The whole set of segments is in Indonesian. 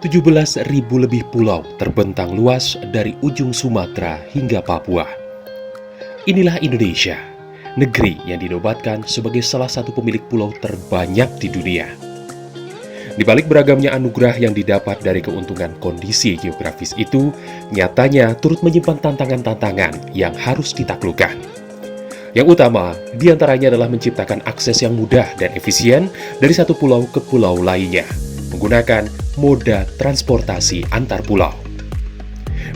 17.000 lebih pulau terbentang luas dari ujung Sumatera hingga Papua. Inilah Indonesia, negeri yang dinobatkan sebagai salah satu pemilik pulau terbanyak di dunia. Di balik beragamnya anugerah yang didapat dari keuntungan kondisi geografis itu, nyatanya turut menyimpan tantangan-tantangan yang harus ditaklukkan. Yang utama, diantaranya adalah menciptakan akses yang mudah dan efisien dari satu pulau ke pulau lainnya, menggunakan moda transportasi antar pulau.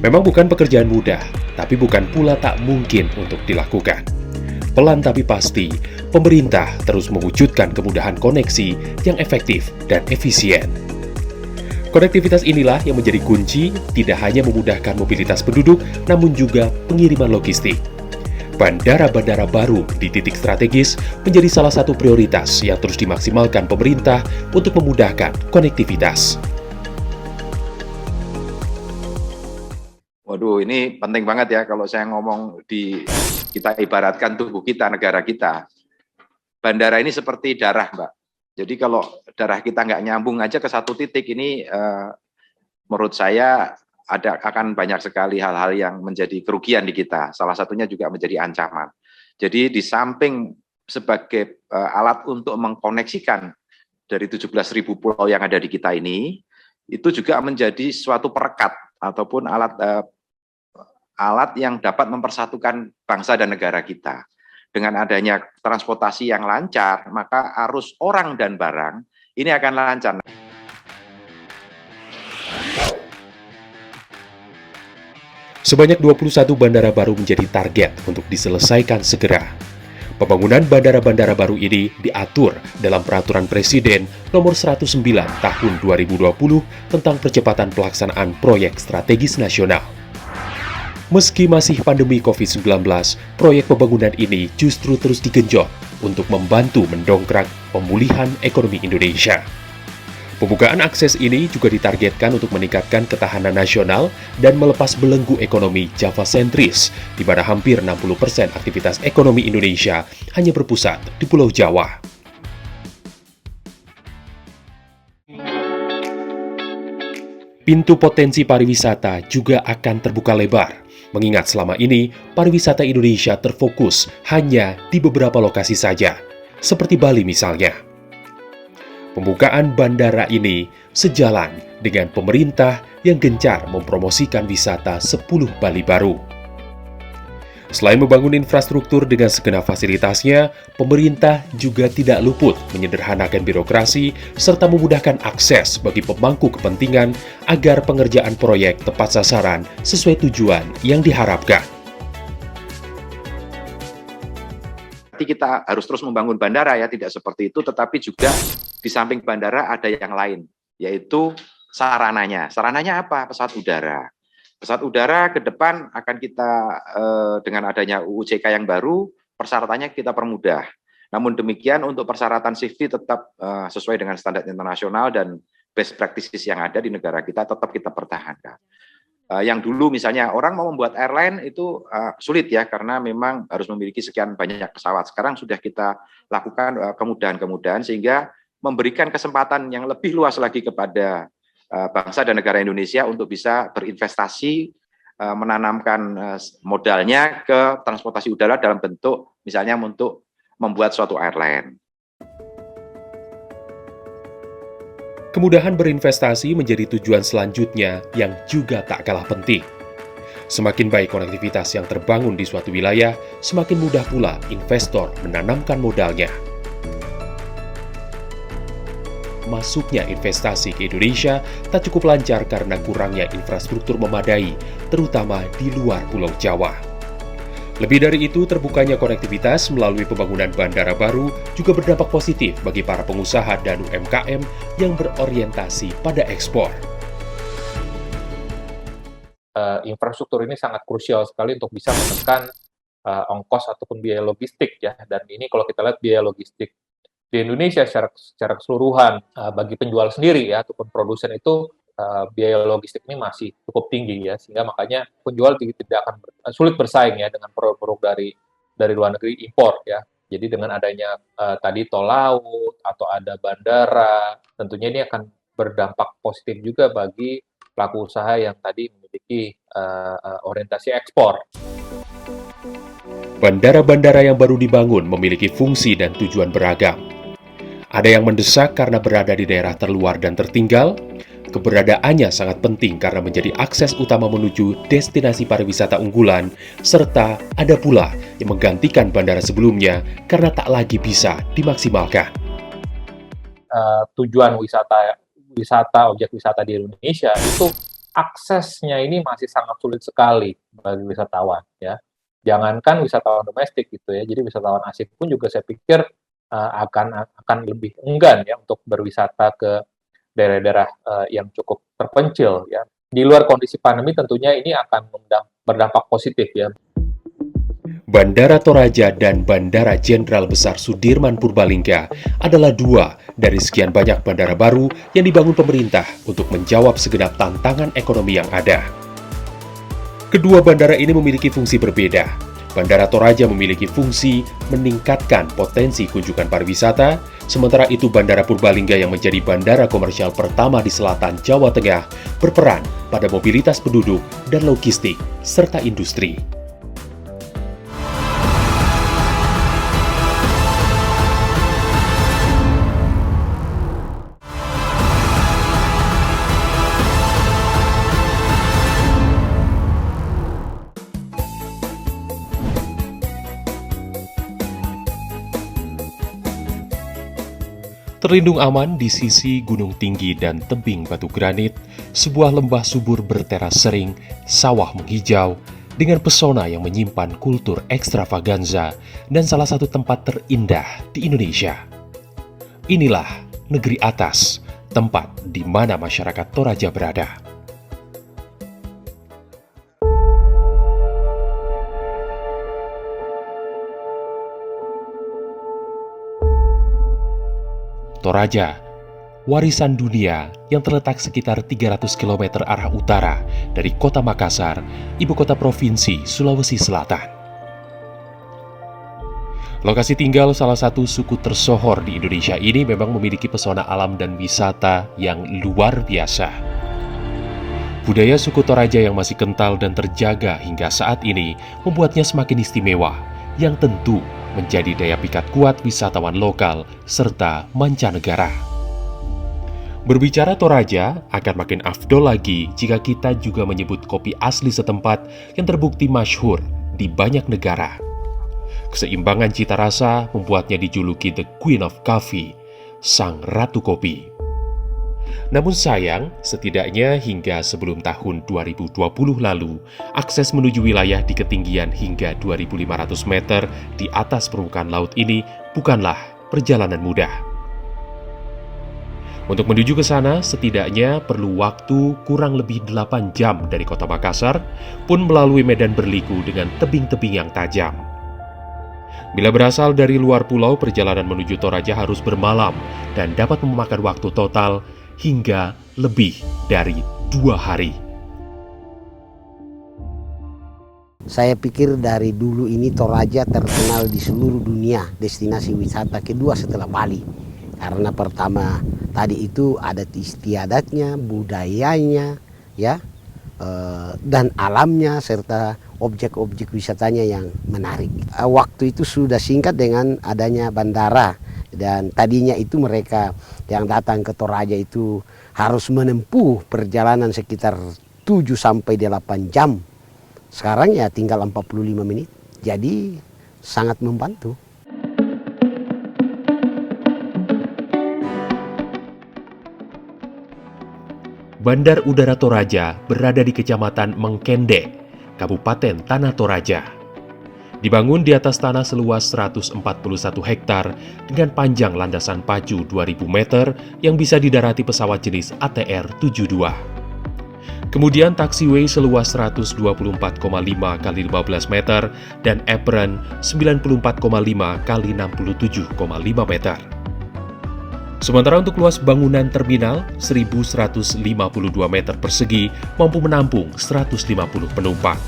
Memang bukan pekerjaan mudah, tapi bukan pula tak mungkin untuk dilakukan. Pelan tapi pasti, pemerintah terus mewujudkan kemudahan koneksi yang efektif dan efisien. Konektivitas inilah yang menjadi kunci tidak hanya memudahkan mobilitas penduduk, namun juga pengiriman logistik. Bandara-bandara baru di titik strategis menjadi salah satu prioritas yang terus dimaksimalkan pemerintah untuk memudahkan konektivitas. Waduh, ini penting banget ya kalau saya ngomong kita ibaratkan tubuh kita, negara kita. Bandara ini seperti darah, Mbak. Jadi kalau darah kita nggak nyambung aja ke satu titik ini, menurut saya akan banyak sekali hal-hal yang menjadi kerugian di kita. Salah satunya juga menjadi ancaman. Jadi di samping sebagai alat untuk mengkoneksikan dari 17.000 pulau yang ada di kita ini, itu juga menjadi suatu perekat ataupun alat yang dapat mempersatukan bangsa dan negara kita. Dengan adanya transportasi yang lancar, maka arus orang dan barang ini akan lancar. Sebanyak 21 bandara baru menjadi target untuk diselesaikan segera. Pembangunan bandara-bandara baru ini diatur dalam Peraturan Presiden Nomor 109 Tahun 2020 tentang percepatan pelaksanaan proyek strategis nasional. Meski masih pandemi COVID-19, proyek pembangunan ini justru terus digenjot untuk membantu mendongkrak pemulihan ekonomi Indonesia. Pembukaan akses ini juga ditargetkan untuk meningkatkan ketahanan nasional dan melepas belenggu ekonomi Java sentris, di mana hampir 60% aktivitas ekonomi Indonesia hanya berpusat di Pulau Jawa. Pintu potensi pariwisata juga akan terbuka lebar, mengingat selama ini pariwisata Indonesia terfokus hanya di beberapa lokasi saja, seperti Bali misalnya. Pembukaan bandara ini sejalan dengan pemerintah yang gencar mempromosikan wisata 10 Bali baru. Selain membangun infrastruktur dengan segenap fasilitasnya, pemerintah juga tidak luput menyederhanakan birokrasi serta memudahkan akses bagi pemangku kepentingan agar pengerjaan proyek tepat sasaran sesuai tujuan yang diharapkan. Kita harus terus membangun bandara ya, tidak seperti itu, tetapi juga di samping bandara ada yang lain, yaitu sarananya. Sarananya apa? Pesawat udara. Pesawat udara ke depan akan kita, dengan adanya UU JK yang baru, persyaratannya kita permudah. Namun demikian untuk persyaratan safety tetap sesuai dengan standar internasional dan best practices yang ada di negara kita tetap kita pertahankan. Yang dulu misalnya orang mau membuat airline itu sulit ya, karena memang harus memiliki sekian banyak pesawat. Sekarang sudah kita lakukan kemudahan-kemudahan sehingga memberikan kesempatan yang lebih luas lagi kepada bangsa dan negara Indonesia untuk bisa berinvestasi, menanamkan modalnya ke transportasi udara dalam bentuk misalnya untuk membuat suatu airline. Kemudahan berinvestasi menjadi tujuan selanjutnya yang juga tak kalah penting. Semakin baik konektivitas yang terbangun di suatu wilayah, semakin mudah pula investor menanamkan modalnya. Masuknya investasi ke Indonesia tak cukup lancar karena kurangnya infrastruktur memadai, terutama di luar Pulau Jawa. Lebih dari itu, terbukanya konektivitas melalui pembangunan bandara baru juga berdampak positif bagi para pengusaha dan UMKM yang berorientasi pada ekspor. Infrastruktur ini sangat krusial sekali untuk bisa menekan ongkos ataupun biaya logistik ya. Dan ini kalau kita lihat biaya logistik di Indonesia secara keseluruhan bagi penjual sendiri ya ataupun produsen itu biaya logistik ini masih cukup tinggi ya, sehingga makanya penjual tidak akan sulit bersaing ya dengan produk-produk dari luar negeri impor ya. Jadi dengan adanya tadi tol laut atau ada bandara, tentunya ini akan berdampak positif juga bagi pelaku usaha yang tadi memiliki orientasi ekspor. Bandara-bandara yang baru dibangun memiliki fungsi dan tujuan beragam. Ada yang mendesak karena berada di daerah terluar dan tertinggal. Keberadaannya sangat penting karena menjadi akses utama menuju destinasi pariwisata unggulan, serta ada pula yang menggantikan bandara sebelumnya karena tak lagi bisa dimaksimalkan. Tujuan wisata, objek wisata di Indonesia itu aksesnya ini masih sangat sulit sekali bagi wisatawan, ya. Jangankan wisatawan domestik gitu ya, jadi wisatawan asing pun juga saya pikir akan lebih enggan ya untuk berwisata ke daerah-daerah yang cukup terpencil ya. Di luar kondisi pandemi tentunya ini akan berdampak positif ya. Bandara Toraja dan Bandara Jenderal Besar Sudirman Purbalingga adalah dua dari sekian banyak bandara baru yang dibangun pemerintah untuk menjawab segenap tantangan ekonomi yang ada. Kedua bandara ini memiliki fungsi berbeda. Bandara Toraja memiliki fungsi meningkatkan potensi kunjungan pariwisata, sementara itu Bandara Purbalingga yang menjadi bandara komersial pertama di selatan Jawa Tengah berperan pada mobilitas penduduk dan logistik, serta industri. Terlindung aman di sisi gunung tinggi dan tebing batu granit, sebuah lembah subur berteras sering, sawah menghijau, dengan pesona yang menyimpan kultur ekstravaganza dan salah satu tempat terindah di Indonesia. Inilah negeri atas, tempat di mana masyarakat Toraja berada. Toraja, warisan dunia yang terletak sekitar 300 km arah utara dari kota Makassar, ibu kota provinsi Sulawesi Selatan. Lokasi tinggal salah satu suku tersohor di Indonesia ini memang memiliki pesona alam dan wisata yang luar biasa. Budaya suku Toraja yang masih kental dan terjaga hingga saat ini membuatnya semakin istimewa, yang tentu menjadi daya pikat kuat wisatawan lokal serta mancanegara. Berbicara Toraja akan makin afdol lagi jika kita juga menyebut kopi asli setempat yang terbukti masyhur di banyak negara. Keseimbangan cita rasa membuatnya dijuluki The Queen of Coffee, Sang Ratu Kopi. Namun sayang, setidaknya hingga sebelum tahun 2020 lalu, akses menuju wilayah di ketinggian hingga 2.500 meter di atas permukaan laut ini bukanlah perjalanan mudah. Untuk menuju ke sana, setidaknya perlu waktu kurang lebih 8 jam dari kota Makassar, pun melalui medan berliku dengan tebing-tebing yang tajam. Bila berasal dari luar pulau, perjalanan menuju Toraja harus bermalam dan dapat memakan waktu total hingga lebih dari 2 hari. Saya pikir dari dulu ini Toraja terkenal di seluruh dunia destinasi wisata kedua setelah Bali. Karena pertama tadi itu adat istiadatnya, budayanya, ya, dan alamnya serta objek-objek wisatanya yang menarik. Waktu itu sudah singkat dengan adanya bandara. Dan tadinya itu mereka yang datang ke Toraja itu harus menempuh perjalanan sekitar 7-8 jam. Sekarang ya tinggal 45 menit. Jadi sangat membantu. Bandar Udara Toraja berada di Kecamatan Mengkende, Kabupaten Tanah Toraja. Dibangun di atas tanah seluas 141 hektar dengan panjang landasan pacu 2000 meter yang bisa didarati pesawat jenis ATR-72. Kemudian taxiway seluas 124,5 x 15 meter dan apron 94,5 x 67,5 meter. Sementara untuk luas bangunan terminal 1.152 meter persegi mampu menampung 150 penumpang.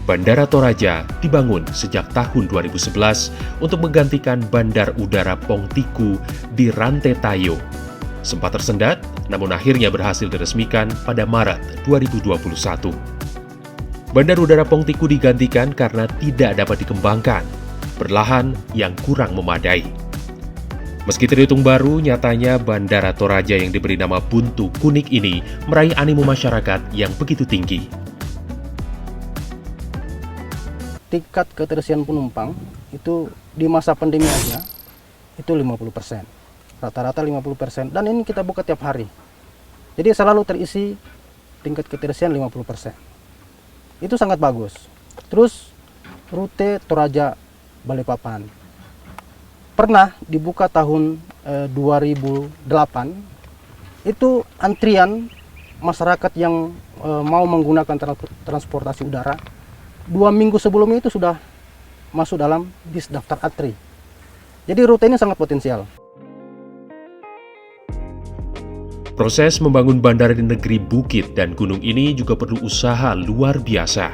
Bandara Toraja dibangun sejak tahun 2011 untuk menggantikan Bandar Udara Pongtiku di Rantetayo. sempat tersendat, namun akhirnya berhasil diresmikan pada Maret 2021. Bandar Udara Pongtiku digantikan karena tidak dapat dikembangkan, berlahan yang kurang memadai. Meski terhitung baru, nyatanya Bandara Toraja yang diberi nama Buntu Kunik ini meraih animo masyarakat yang begitu tinggi. Tingkat keterisian penumpang itu di masa pandemi aja itu 50%. Rata-rata 50%, dan ini kita buka tiap hari. Jadi selalu terisi tingkat keterisian 50%. Itu sangat bagus. Terus rute Toraja Balikpapan pernah dibuka tahun 2008. Itu antrian masyarakat yang mau menggunakan transportasi udara 2 minggu sebelumnya itu sudah masuk dalam bis daftar antri. Jadi rute ini sangat potensial. Proses membangun bandara di negeri bukit dan gunung ini juga perlu usaha luar biasa.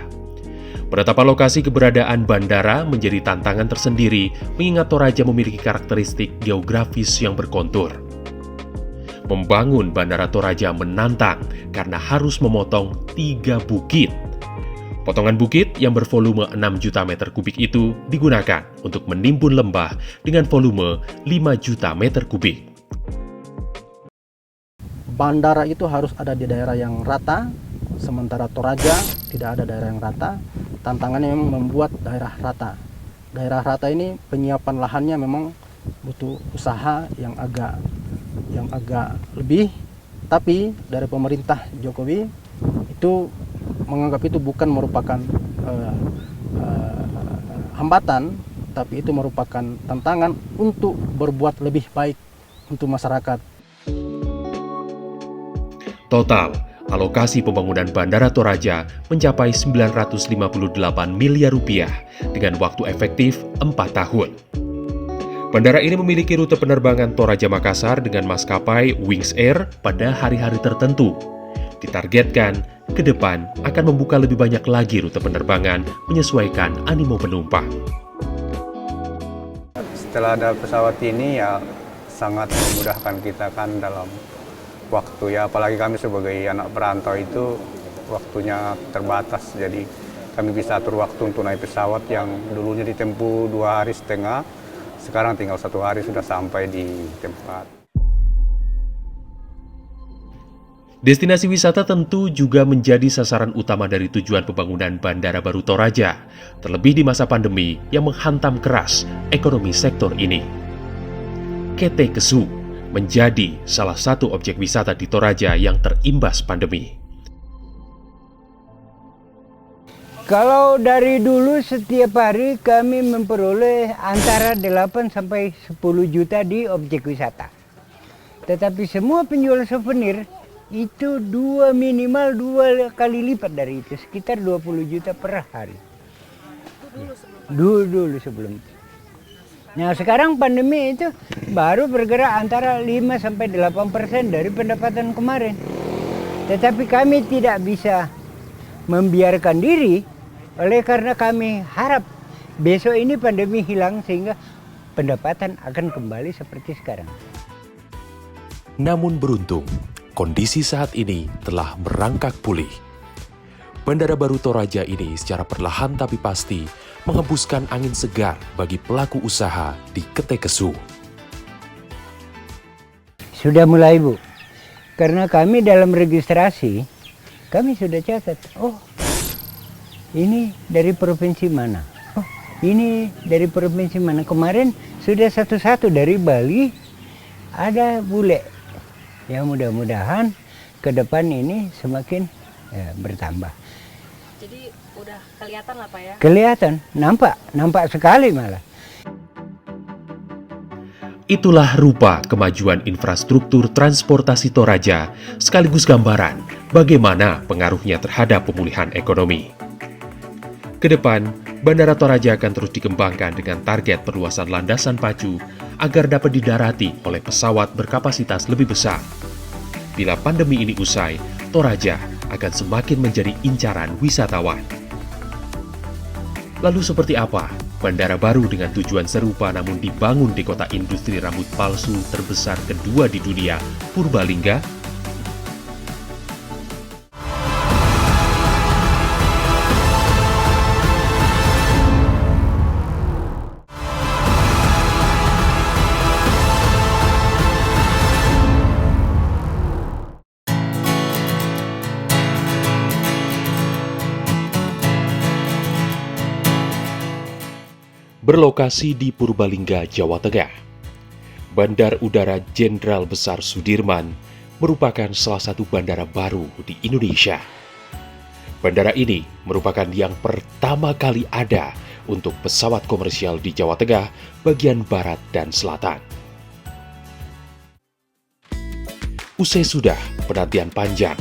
Penetapan lokasi keberadaan bandara menjadi tantangan tersendiri mengingat Toraja memiliki karakteristik geografis yang berkontur. Membangun Bandara Toraja menantang karena harus memotong 3 bukit. Potongan bukit yang bervolume 6 juta meter kubik itu digunakan untuk menimbun lembah dengan volume 5 juta meter kubik. Bandara itu harus ada di daerah yang rata, sementara Toraja tidak ada daerah yang rata. Tantangannya memang membuat daerah rata. Daerah rata ini penyiapan lahannya memang butuh usaha yang agak lebih, tapi dari pemerintah Jokowi itu menganggap itu bukan merupakan hambatan, tapi itu merupakan tantangan untuk berbuat lebih baik untuk masyarakat. Total, alokasi pembangunan Bandara Toraja mencapai 958 miliar rupiah dengan waktu efektif 4 tahun. Bandara ini memiliki rute penerbangan Toraja Makassar dengan maskapai Wings Air pada hari-hari tertentu. Ditargetkan, ke depan akan membuka lebih banyak lagi rute penerbangan menyesuaikan animo penumpang. Setelah ada pesawat ini ya sangat memudahkan kita kan dalam waktu ya, apalagi kami sebagai anak perantau itu waktunya terbatas, jadi kami bisa atur waktu untuk naik pesawat yang dulunya ditempuh 2 hari setengah, sekarang tinggal 1 hari sudah sampai di tempat. Destinasi wisata tentu juga menjadi sasaran utama dari tujuan pembangunan Bandara Baru Toraja, terlebih di masa pandemi yang menghantam keras ekonomi sektor ini. KT Kesu menjadi salah satu objek wisata di Toraja yang terimbas pandemi. Kalau dari dulu setiap hari kami memperoleh antara 8 sampai 10 juta di objek wisata. Tetapi semua penjual souvenir itu minimal 2 kali lipat dari itu, sekitar 20 juta per hari. Dulu sebelum itu. Nah sekarang pandemi itu baru bergerak antara 5-8% dari pendapatan kemarin. Tetapi kami tidak bisa membiarkan diri, oleh karena kami harap besok ini pandemi hilang sehingga pendapatan akan kembali seperti sekarang. Namun beruntung, kondisi saat ini telah merangkak pulih. Bandara Baru Toraja ini secara perlahan tapi pasti menghembuskan angin segar bagi pelaku usaha di KT Kesu. Sudah mulai Bu, karena kami dalam registrasi, kami sudah catat, oh ini dari provinsi mana, oh ini dari provinsi mana. Kemarin sudah satu-satu dari Bali, ada bule. Ya mudah-mudahan ke depan ini semakin bertambah. Jadi udah kelihatan lah Pak ya? Kelihatan, nampak sekali malah. Itulah rupa kemajuan infrastruktur transportasi Toraja, sekaligus gambaran bagaimana pengaruhnya terhadap pemulihan ekonomi. Kedepan, Bandara Toraja akan terus dikembangkan dengan target perluasan landasan pacu agar dapat didarati oleh pesawat berkapasitas lebih besar. Bila pandemi ini usai, Toraja akan semakin menjadi incaran wisatawan. Lalu seperti apa Bandara baru dengan tujuan serupa namun dibangun di kota industri rambut palsu terbesar kedua di dunia, Purbalingga. Berlokasi di Purbalingga, Jawa Tengah. Bandar Udara Jenderal Besar Sudirman merupakan salah satu bandara baru di Indonesia. Bandara ini merupakan yang pertama kali ada untuk pesawat komersial di Jawa Tengah, bagian barat dan selatan. Usai sudah penantian panjang,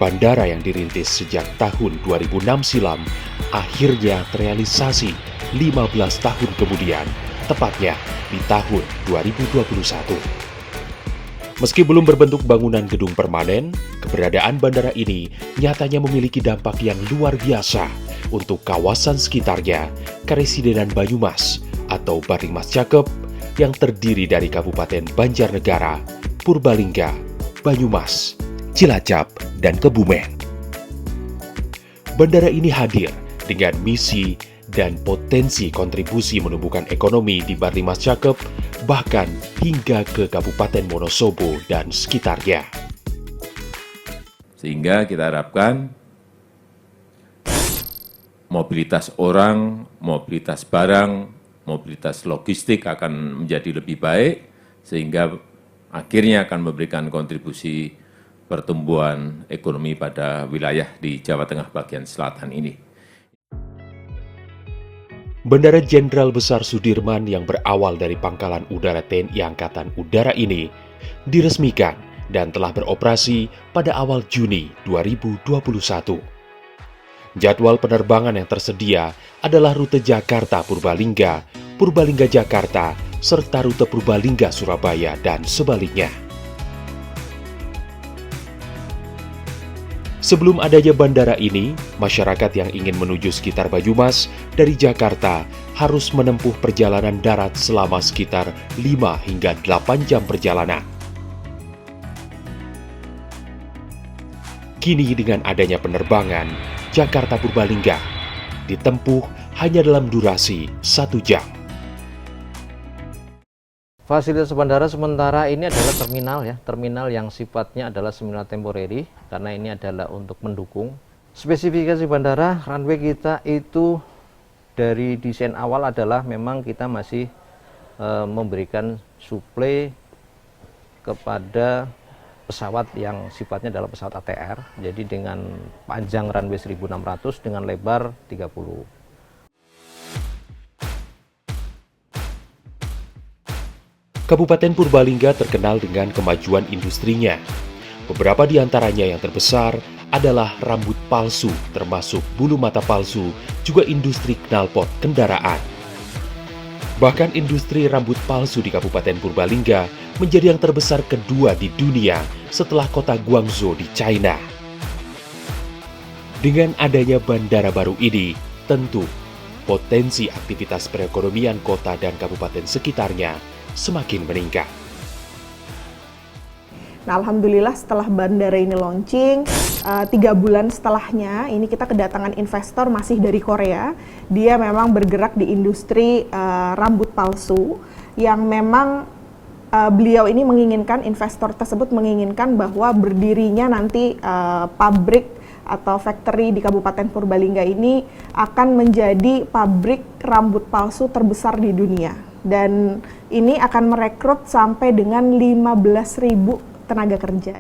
bandara yang dirintis sejak tahun 2006 silam akhirnya terrealisasi 15 tahun kemudian, tepatnya di tahun 2021. Meski belum berbentuk bangunan gedung permanen, keberadaan bandara ini nyatanya memiliki dampak yang luar biasa untuk kawasan sekitarnya, Karesidenan Banyumas atau Barlimas Cakep yang terdiri dari Kabupaten Banjarnegara, Purbalingga, Banyumas, Cilacap, dan Kebumen. Bandara ini hadir dengan misi dan potensi kontribusi menumbuhkan ekonomi di Barlimas Cakep, bahkan hingga ke Kabupaten Wonosobo dan sekitarnya. Sehingga kita harapkan mobilitas orang, mobilitas barang, mobilitas logistik akan menjadi lebih baik, sehingga akhirnya akan memberikan kontribusi pertumbuhan ekonomi pada wilayah di Jawa Tengah bagian selatan ini. Bandara Jenderal Besar Sudirman yang berawal dari Pangkalan Udara TNI Angkatan Udara ini diresmikan dan telah beroperasi pada awal Juni 2021. Jadwal penerbangan yang tersedia adalah rute Jakarta-Purbalingga, Purbalingga-Jakarta, serta rute Purbalingga-Surabaya dan sebaliknya. Sebelum adanya bandara ini, masyarakat yang ingin menuju sekitar Banyumas dari Jakarta harus menempuh perjalanan darat selama sekitar 5 hingga 8 jam perjalanan. Kini dengan adanya penerbangan, Jakarta-Purbalingga ditempuh hanya dalam durasi 1 jam. Fasilitas bandara sementara ini adalah terminal yang sifatnya adalah terminal temporary, karena ini adalah untuk mendukung. Spesifikasi bandara, runway kita itu dari desain awal adalah memang kita masih memberikan suplai kepada pesawat yang sifatnya adalah pesawat ATR, jadi dengan panjang runway 1600 dengan lebar 30. Kabupaten Purbalingga terkenal dengan kemajuan industrinya. Beberapa di antaranya yang terbesar adalah rambut palsu, termasuk bulu mata palsu, juga industri knalpot kendaraan. Bahkan industri rambut palsu di Kabupaten Purbalingga menjadi yang terbesar kedua di dunia setelah kota Guangzhou di China. Dengan adanya bandara baru ini, tentu potensi aktivitas perekonomian kota dan kabupaten sekitarnya semakin meningkat. Nah, alhamdulillah setelah bandara ini launching, 3 bulan setelahnya ini kita kedatangan investor masih dari Korea. Dia memang bergerak di industri rambut palsu yang memang beliau ini menginginkan, investor tersebut menginginkan bahwa berdirinya nanti pabrik atau factory di Kabupaten Purbalingga ini akan menjadi pabrik rambut palsu terbesar di dunia. Dan ini akan merekrut sampai dengan 15.000 tenaga kerja.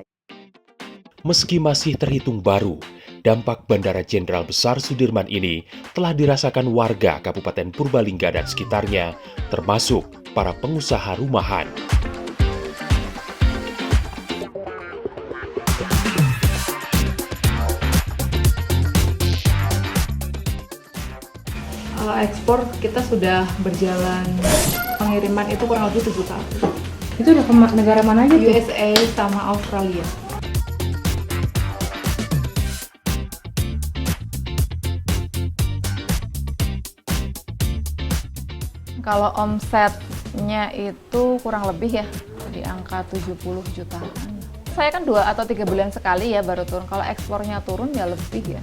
Meski masih terhitung baru, dampak Bandara Jenderal Besar Sudirman ini telah dirasakan warga Kabupaten Purbalingga dan sekitarnya, termasuk para pengusaha rumahan. Ekspor kita sudah berjalan, pengiriman itu kurang lebih 7 tahun. Itu udah ke negara mana aja? USA sama Australia. Kalau omsetnya itu kurang lebih ya di angka 70 jutaan. Saya kan 2 atau 3 bulan sekali ya baru turun. Kalau ekspornya turun ya lebih ya.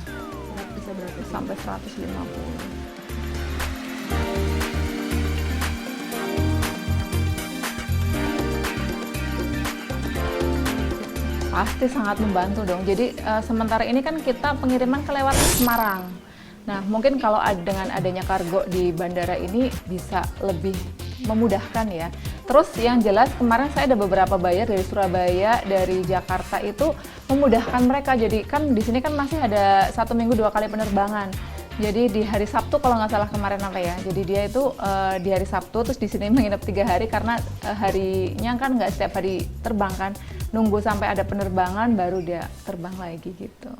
Bisa berarti sampai 150. Pasti sangat membantu dong. Jadi sementara ini kan kita pengiriman kelewat Semarang. Nah, mungkin kalau dengan adanya kargo di bandara ini bisa lebih memudahkan ya. Terus yang jelas kemarin saya ada beberapa buyer dari Surabaya, dari Jakarta itu memudahkan mereka. Jadi kan di sini kan masih ada 1 minggu 2 kali penerbangan. Jadi di hari Sabtu kalau nggak salah kemarin apa ya. Jadi dia itu di hari Sabtu terus di sini menginap 3 hari karena harinya kan nggak setiap hari terbang kan. Nunggu sampai ada penerbangan baru dia terbang lagi gitu.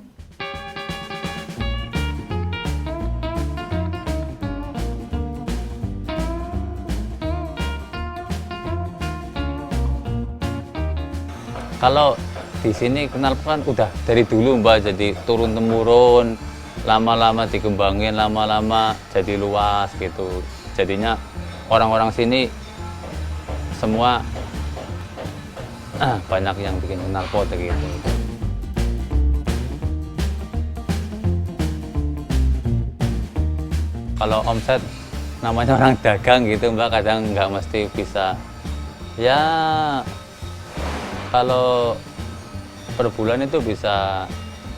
Kalau di sini knalpot kan udah dari dulu Mbak, jadi turun-temurun, lama-lama dikembangin, lama-lama jadi luas gitu. Jadinya orang-orang sini semua banyak yang bikin knalpot gitu. Kalau omset namanya orang dagang gitu Mbak, kadang nggak mesti bisa. Ya kalau per bulan itu bisa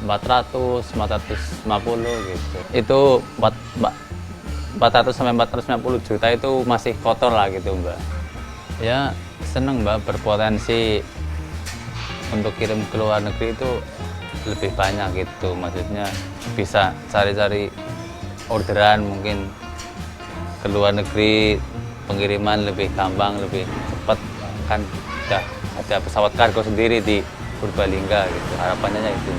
400, 450 gitu. Itu 400 sampai 450 juta itu masih kotor lah gitu Mbak. Ya seneng Mbak, berpotensi untuk kirim ke luar negeri itu lebih banyak gitu. Maksudnya bisa cari-cari orderan mungkin ke luar negeri, pengiriman lebih gampang, lebih cepat kan udah ada pesawat kargo sendiri di Purbalingga gitu. Harapannya itu.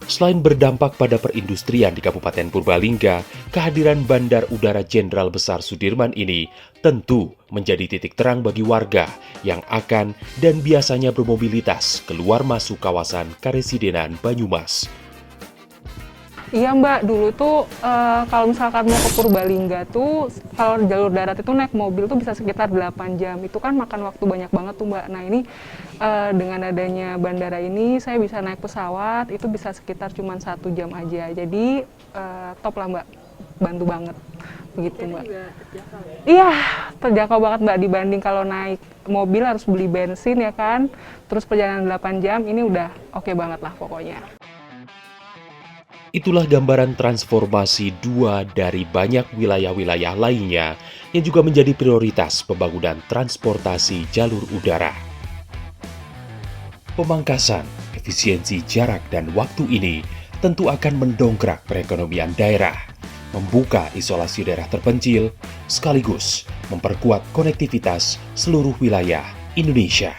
Selain berdampak pada perindustrian di Kabupaten Purbalingga, kehadiran Bandar Udara Jenderal Besar Sudirman ini tentu menjadi titik terang bagi warga yang akan dan biasanya bermobilitas keluar masuk kawasan Karesidenan Banyumas. Iya Mbak, dulu tuh kalau misalkan mau ke Purbalingga tuh, kalau jalur darat itu naik mobil tuh bisa sekitar 8 jam. Itu kan makan waktu banyak banget tuh Mbak. Nah ini dengan adanya bandara ini saya bisa naik pesawat, itu bisa sekitar cuma 1 jam aja. Jadi top lah Mbak, bantu banget. Begitu Mbak. Iya, terjangkau banget Mbak dibanding kalau naik mobil harus beli bensin ya kan. Terus perjalanan 8 jam, ini udah oke banget lah pokoknya. Itulah gambaran transformasi 2 dari banyak wilayah-wilayah lainnya yang juga menjadi prioritas pembangunan transportasi jalur udara. Pemangkasan efisiensi jarak dan waktu ini tentu akan mendongkrak perekonomian daerah, membuka isolasi daerah terpencil, sekaligus memperkuat konektivitas seluruh wilayah Indonesia.